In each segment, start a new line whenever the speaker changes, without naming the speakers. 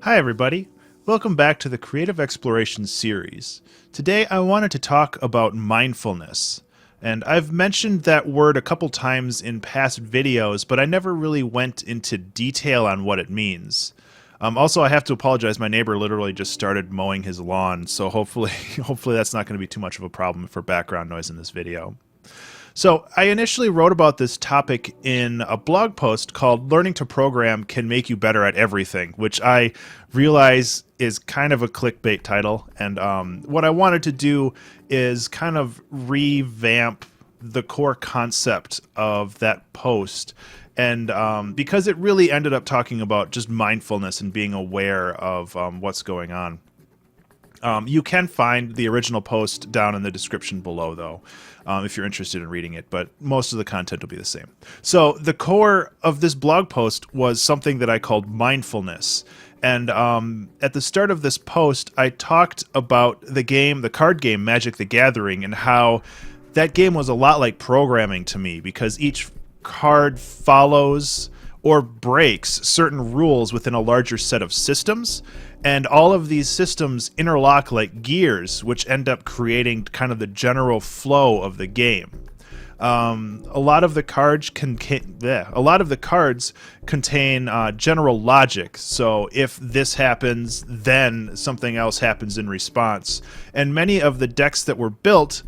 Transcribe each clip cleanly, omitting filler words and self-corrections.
Hi, everybody. Welcome back to the Creative Exploration series. Today, I wanted to talk about mindfulness. And I've mentioned that word a couple times in past videos, but I never really went into detail on what it means. Also, I have to apologize. My neighbor literally just started mowing his lawn, so hopefully, hopefully that's not going to be too much of a problem for background noise in this video. So I initially wrote about this topic in a blog post called Learning to Program Can Make You Better at Everything, which I realize is kind of a clickbait title. And what I wanted to do is kind of revamp the core concept of that post. And because it really ended up talking about just mindfulness and being aware of what's going on. You can find the original post down in the description below, though, if you're interested in reading it, but most of the content will be the same. So the core of this blog post was something that I called mindfulness. And at the start of this post, I talked about the card game Magic the Gathering, and how that game was a lot like programming to me, because each card follows or breaks certain rules within a larger set of systems. And all of these systems interlock like gears, which end up creating kind of the general flow of the game. A lot of the cards contain general logic. So if this happens, then something else happens in response. And many of the decks that were built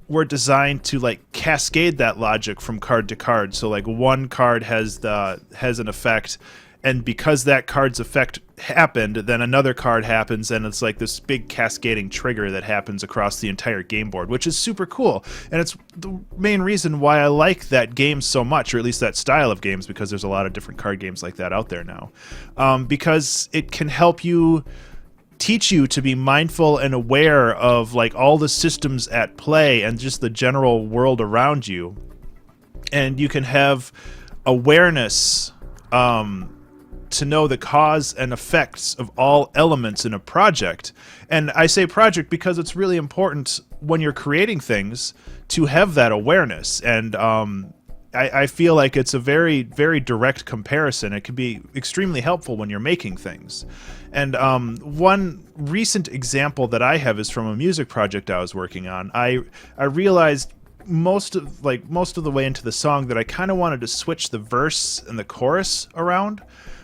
were designed to like cascade that logic from card to card. So like one card has an effect, and because that card's effect happened, then another card happens, and it's like this big cascading trigger that happens across the entire game board, which is super cool. And it's the main reason why I like that game so much, or at least that style of games, because there's a lot of different card games like that out there now. Because it can help you teach you to be mindful and aware of like all the systems at play and just the general world around you. And you can have awareness to know the cause and effects of all elements in a project. And I say project because it's really important when you're creating things to have that awareness. And I feel like it's a very, very direct comparison. It can be extremely helpful when you're making things. And one recent example that I have is from a music project I was working on. I realized most of the way into the song that I kind of wanted to switch the verse and the chorus around.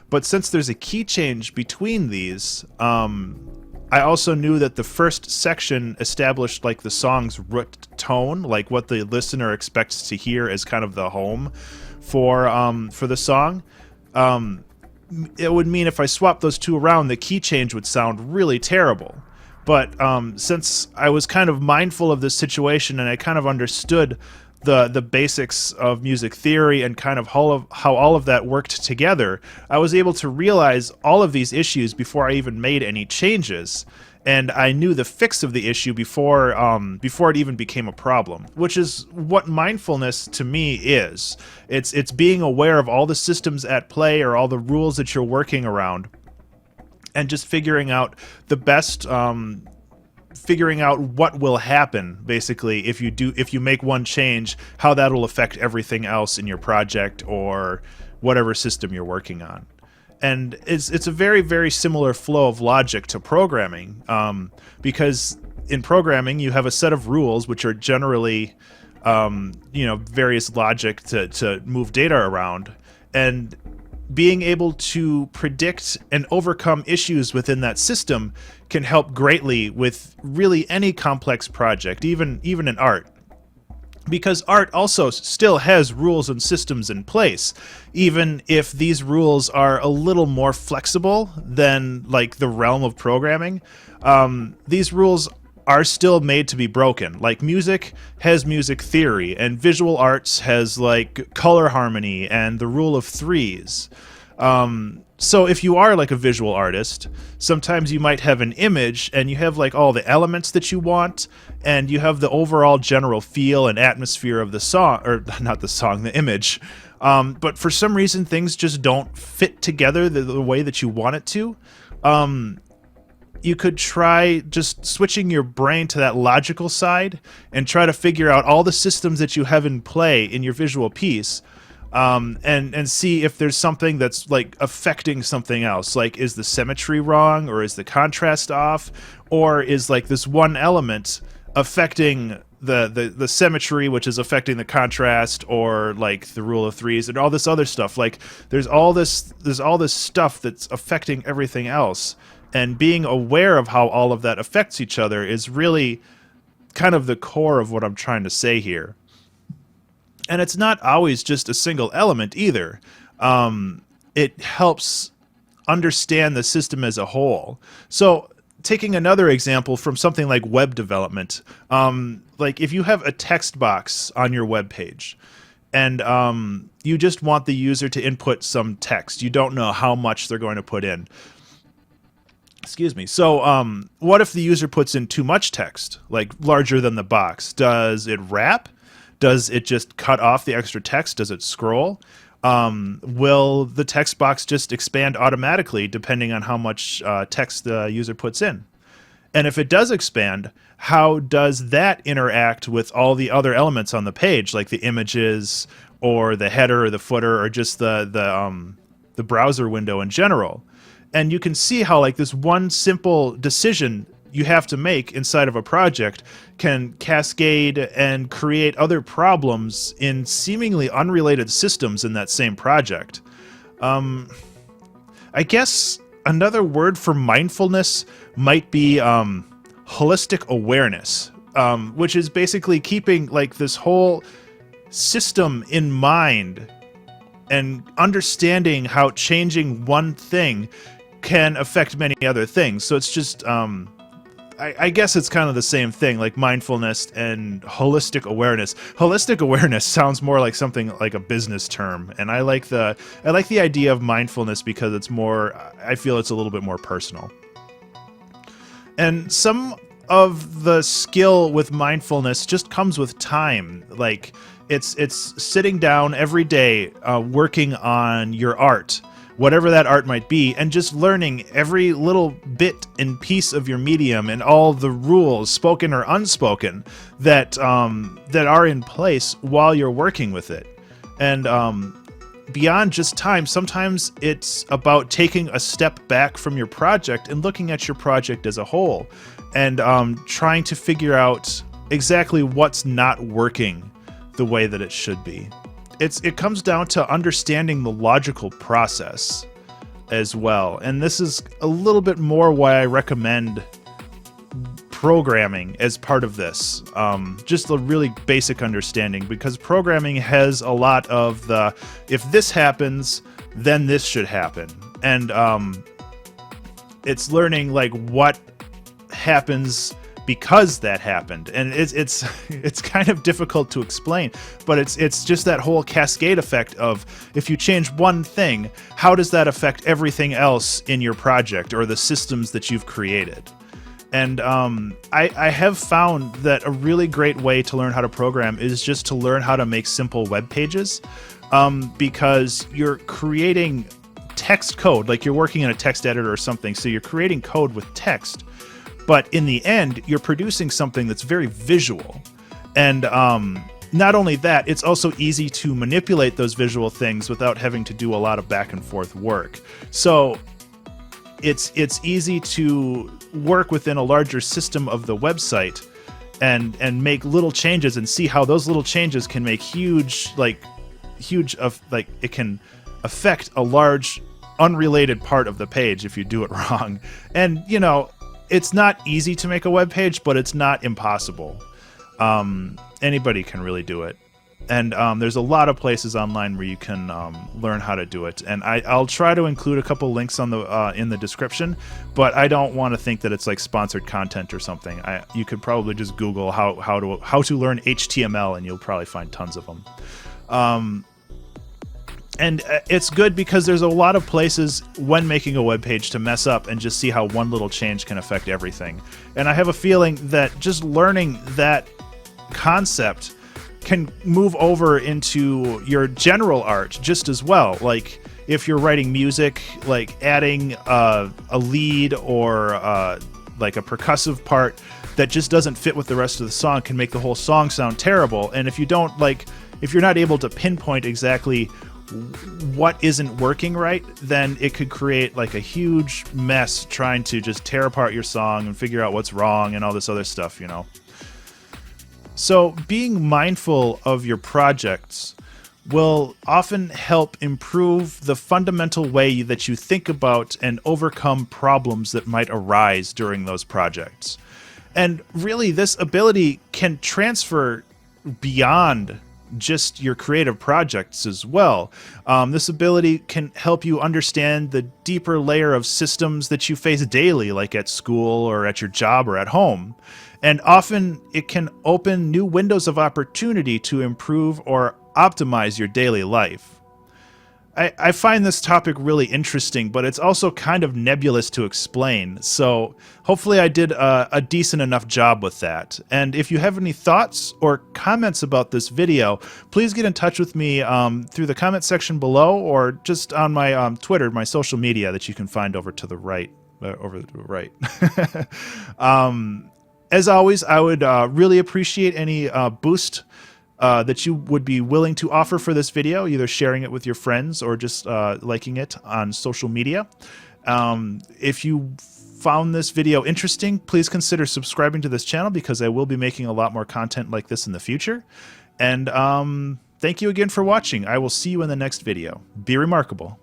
But since there's a key change between these, I also knew that the first section established like the song's root tone, like what the listener expects to hear as kind of the home for the song. It would mean if I swapped those two around, the key change would sound really terrible. But since I was kind of mindful of this situation and I kind of understood the basics of music theory and kind of how all of that worked together, I was able to realize all of these issues before I even made any changes. And I knew the fix of the issue before it even became a problem, which is what mindfulness to me is. It's being aware of all the systems at play or all the rules that you're working around, and just figuring out the best, figuring out what will happen basically if you make one change, how that'll affect everything else in your project or whatever system you're working on. And it's a very, very similar flow of logic to programming, because in programming you have a set of rules which are generally various logic to move data around, and being able to predict and overcome issues within that system can help greatly with really any complex project, even in art. Because art also still has rules and systems in place, even if these rules are a little more flexible than like the realm of programming. These rules are still made to be broken. Like music has music theory, and visual arts has like color harmony and the rule of threes. So if you are like a visual artist, sometimes you might have an image and you have like all the elements that you want, and you have the overall general feel and atmosphere of the song, or not the song, the image. But for some reason things just don't fit together the way that you want it to. You could try just switching your brain to that logical side and try to figure out all the systems that you have in play in your visual piece. and see if there's something that's like affecting something else. Like, is the symmetry wrong, or is the contrast off, or is like this one element affecting the symmetry, which is affecting the contrast, or like the rule of threes and all this other stuff. Like, there's all this stuff that's affecting everything else, and being aware of how all of that affects each other is really kind of the core of what I'm trying to say here. And it's not always just a single element either. It helps understand the system as a whole. So, taking another example from something like web development, like if you have a text box on your web page, and you just want the user to input some text, you don't know how much they're going to put in. Excuse me. So, what if the user puts in too much text, like larger than the box? Does it wrap? Does it just cut off the extra text? Does it scroll? Will the text box just expand automatically depending on how much text the user puts in? And if it does expand, how does that interact with all the other elements on the page, like the images or the header or the footer or just the browser window in general? And you can see how like this one simple decision you have to make inside of a project can cascade and create other problems in seemingly unrelated systems in that same project. I guess another word for mindfulness might be holistic awareness, which is basically keeping like this whole system in mind and understanding how changing one thing can affect many other things. So it's just I guess it's kind of the same thing, like mindfulness and holistic awareness. Holistic awareness sounds more like something like a business term, and I like the idea of mindfulness because it's more, I feel it's a little bit more personal. And some of the skill with mindfulness just comes with time. Like it's sitting down every day, working on your art, whatever that art might be, and just learning every little bit and piece of your medium and all the rules, spoken or unspoken, that are in place while you're working with it. And beyond just time, sometimes it's about taking a step back from your project and looking at your project as a whole, and trying to figure out exactly what's not working the way that it should be. It comes down to understanding the logical process as well. And this is a little bit more why I recommend programming as part of this. Just a really basic understanding, because programming has a lot of the, if this happens, then this should happen. And it's learning like what happens because that happened, and it's kind of difficult to explain, but it's just that whole cascade effect of, if you change one thing, how does that affect everything else in your project or the systems that you've created? And I have found that a really great way to learn how to program is just to learn how to make simple web pages, because you're creating text code, like you're working in a text editor or something, so you're creating code with text. But in the end, you're producing something that's very visual. And not only that, it's also easy to manipulate those visual things without having to do a lot of back and forth work. So it's easy to work within a larger system of the website and make little changes and see how those little changes can make it can affect a large unrelated part of the page if you do it wrong. And, you know, it's not easy to make a web page, but it's not impossible. Anybody can really do it. And there's a lot of places online where you can learn how to do it. And I'll try to include a couple links on the in the description, but I don't want to think that it's like sponsored content or something. You could probably just Google how to learn HTML, and you'll probably find tons of them. And it's good because there's a lot of places when making a web page to mess up and just see how one little change can affect everything. And I have a feeling that just learning that concept can move over into your general art just as well. Like if you're writing music, like adding a lead or like a percussive part that just doesn't fit with the rest of the song can make the whole song sound terrible. And if you don't if you're not able to pinpoint exactly what isn't working right, then it could create like a huge mess trying to just tear apart your song and figure out what's wrong and all this other stuff, you know. So being mindful of your projects will often help improve the fundamental way that you think about and overcome problems that might arise during those projects. And really, this ability can transfer beyond just your creative projects as well. This ability can help you understand the deeper layer of systems that you face daily, like at school or at your job or at home. And often it can open new windows of opportunity to improve or optimize your daily life. I find this topic really interesting, but it's also kind of nebulous to explain. So hopefully I did a decent enough job with that. And if you have any thoughts or comments about this video, please get in touch with me through the comment section below, or just on my Twitter, my social media that you can find over to the right. As always, I would really appreciate any boost that you would be willing to offer for this video, either sharing it with your friends or just liking it on social media. If you found this video interesting, please consider subscribing to this channel, because I will be making a lot more content like this in the future. And thank you again for watching. I will see you in the next video. Be remarkable.